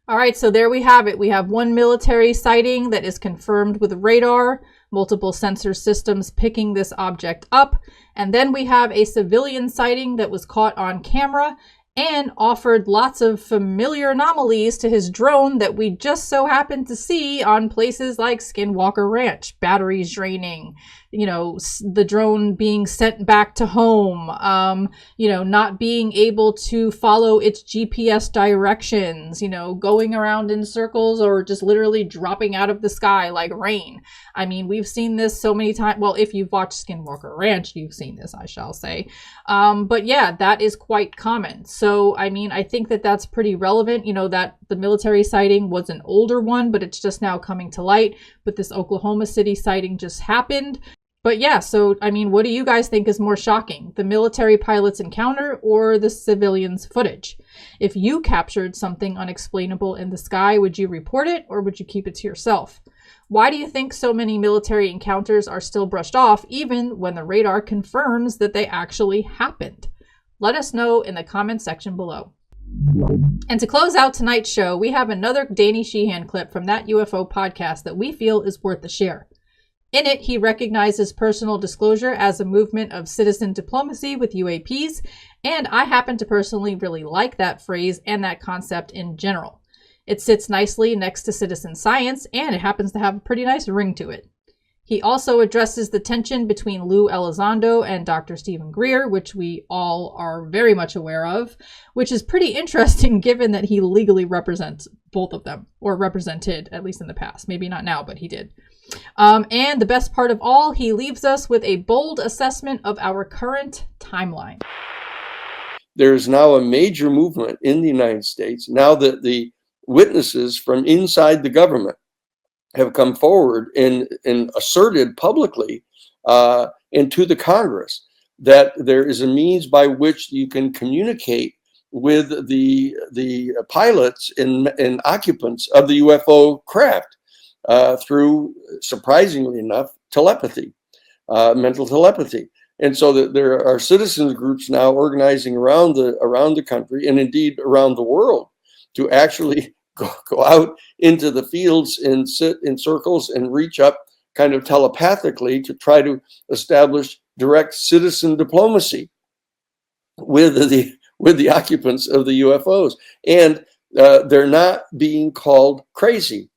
All right, so there we have it. We have one military sighting that is confirmed with radar, multiple sensor systems picking this object up, and then we have a civilian sighting that was caught on camera and offered lots of familiar anomalies to his drone that we just so happened to see on places like Skinwalker Ranch. Batteries draining, you know, the drone being sent back to home, you know, not being able to follow its GPS directions, you know, going around in circles or just literally dropping out of the sky like rain. I mean, we've seen this so many times. Well, if you've watched Skinwalker Ranch, you've seen this, I shall say. But yeah, that is quite common. So, I mean, I think that that's pretty relevant, you know, that the military sighting was an older one, but it's just now coming to light. But this Oklahoma City sighting just happened. But yeah, so, I mean, what do you guys think is more shocking? The military pilot's encounter or the civilians' footage? If you captured something unexplainable in the sky, would you report it or would you keep it to yourself? Why do you think so many military encounters are still brushed off, even when the radar confirms that they actually happened? Let us know in the comment section below. And to close out tonight's show, we have another Danny Sheehan clip from That UFO podcast that we feel is worth a share. In it, he recognizes personal disclosure as a movement of citizen diplomacy with UAPs, and I happen to personally really like that phrase and that concept in general. It sits nicely next to citizen science, and it happens to have a pretty nice ring to it. He also addresses the tension between Lou Elizondo and Dr. Stephen Greer, which we all are very much aware of, which is pretty interesting given that he legally represents both of them, or represented, at least in the past. Maybe not now, but he did. And the best part of all, he leaves us with a bold assessment of our current timeline. There's now a major movement in the United States, now that the witnesses from inside the government have come forward and asserted publicly and to the Congress that there is a means by which you can communicate with the pilots and occupants of the UFO craft through, surprisingly enough, telepathy, mental telepathy. And so that there are citizens groups now organizing around the country and indeed around the world to actually go out into the fields and sit in circles and reach up kind of telepathically to try to establish direct citizen diplomacy with the occupants of the UFOs. And they're not being called crazy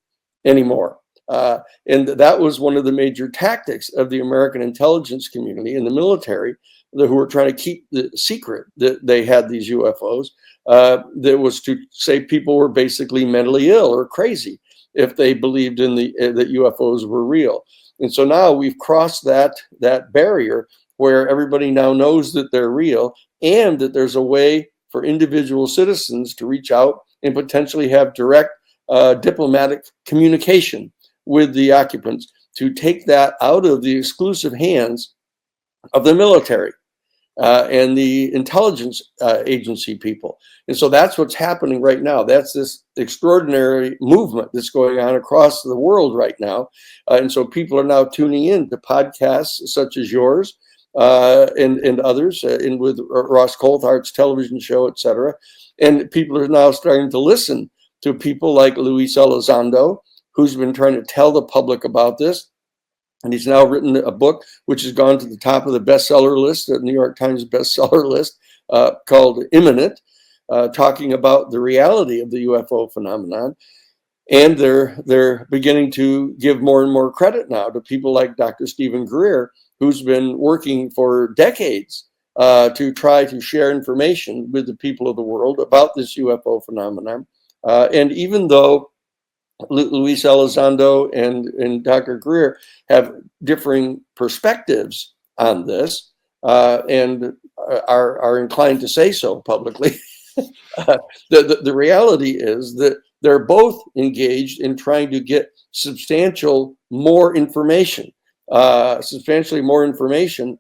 anymore. And that was one of the major tactics of the American intelligence community and the military, who were trying to keep the secret that they had these UFOs. That was to say people were basically mentally ill or crazy if they believed in that UFOs were real. And so now we've crossed that barrier where everybody now knows that they're real and that there's a way for individual citizens to reach out and potentially have direct diplomatic communication with the occupants, to take that out of the exclusive hands of the military and the intelligence agency people. And so that's what's happening right now. That's this extraordinary movement that's going on across the world right now. And so people are now tuning in to podcasts such as yours and others, and with Ross Coulthard's television show, etc. And people are now starting to listen to people like Luis Elizondo, who's been trying to tell the public about this. And he's now written a book which has gone to the top of the bestseller list, the New York Times bestseller list, called Imminent, talking about the reality of the UFO phenomenon. And they're beginning to give more and more credit now to people like Dr. Stephen Greer, who's been working for decades to try to share information with the people of the world about this UFO phenomenon. And even though Luis Elizondo and Dr. Greer have differing perspectives on this and are inclined to say so publicly, the reality is that they're both engaged in trying to get substantially more information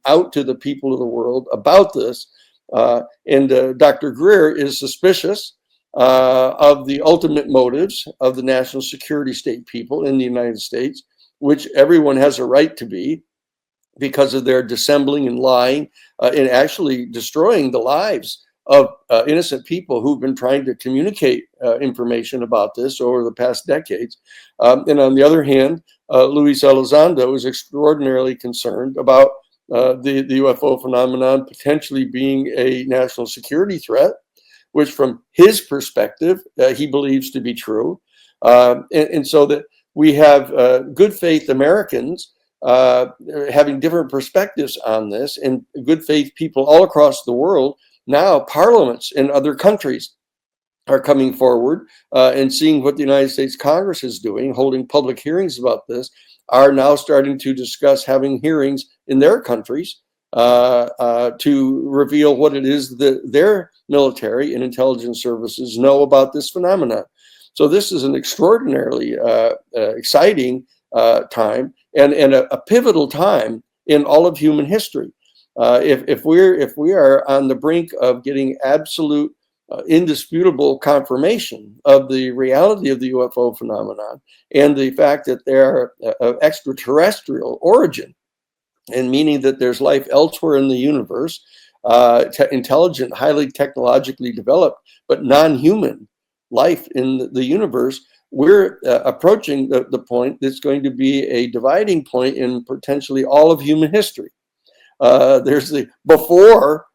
out to the people of the world about this. And Dr. Greer is suspicious of the ultimate motives of the national security state people in the United States, which everyone has a right to be, because of their dissembling and lying and actually destroying the lives of innocent people who've been trying to communicate information about this over the past decades. And on the other hand, Luis Elizondo is extraordinarily concerned about the UFO phenomenon potentially being a national security threat, which from his perspective, he believes to be true. And so that we have good faith Americans having different perspectives on this, and good faith people all across the world. Now parliaments in other countries are coming forward and seeing what the United States Congress is doing, holding public hearings about this, are now starting to discuss having hearings in their countries to reveal what it is that their military and intelligence services know about this phenomenon. So this is an extraordinarily exciting time and a pivotal time in all of human history. If we are on the brink of getting absolute, indisputable confirmation of the reality of the UFO phenomenon and the fact that they are of extraterrestrial origin, and meaning that there's life elsewhere in the universe, intelligent, highly technologically developed, but non-human life in the universe, we're approaching the point that's going to be a dividing point in potentially all of human history. There's the before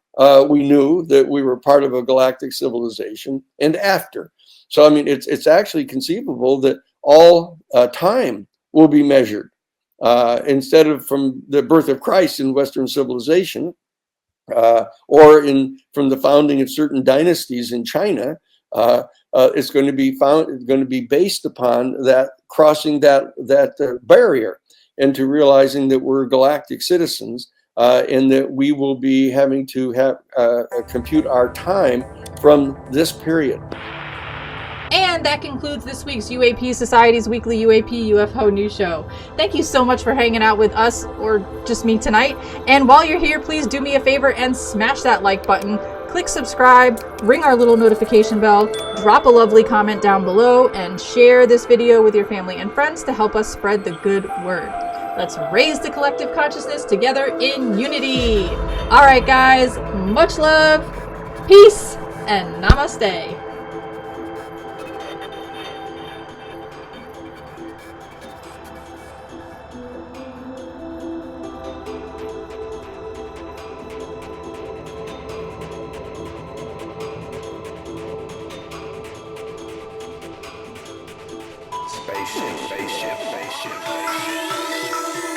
we knew that we were part of a galactic civilization, and after. So, I mean, it's actually conceivable that all time will be measured. Instead of from the birth of Christ in Western civilization, or from the founding of certain dynasties in China, it's going to be based upon that crossing that barrier, and to realizing that we're galactic citizens, and that we will be having to compute our time from this period. And that concludes this week's UAP Society's weekly UAP UFO News Show. Thank you so much for hanging out with us, or just me tonight. And while you're here, please do me a favor and smash that like button. Click subscribe, ring our little notification bell, drop a lovely comment down below, and share this video with your family and friends to help us spread the good word. Let's raise the collective consciousness together in unity. All right, guys, much love, peace, and namaste. Spaceship.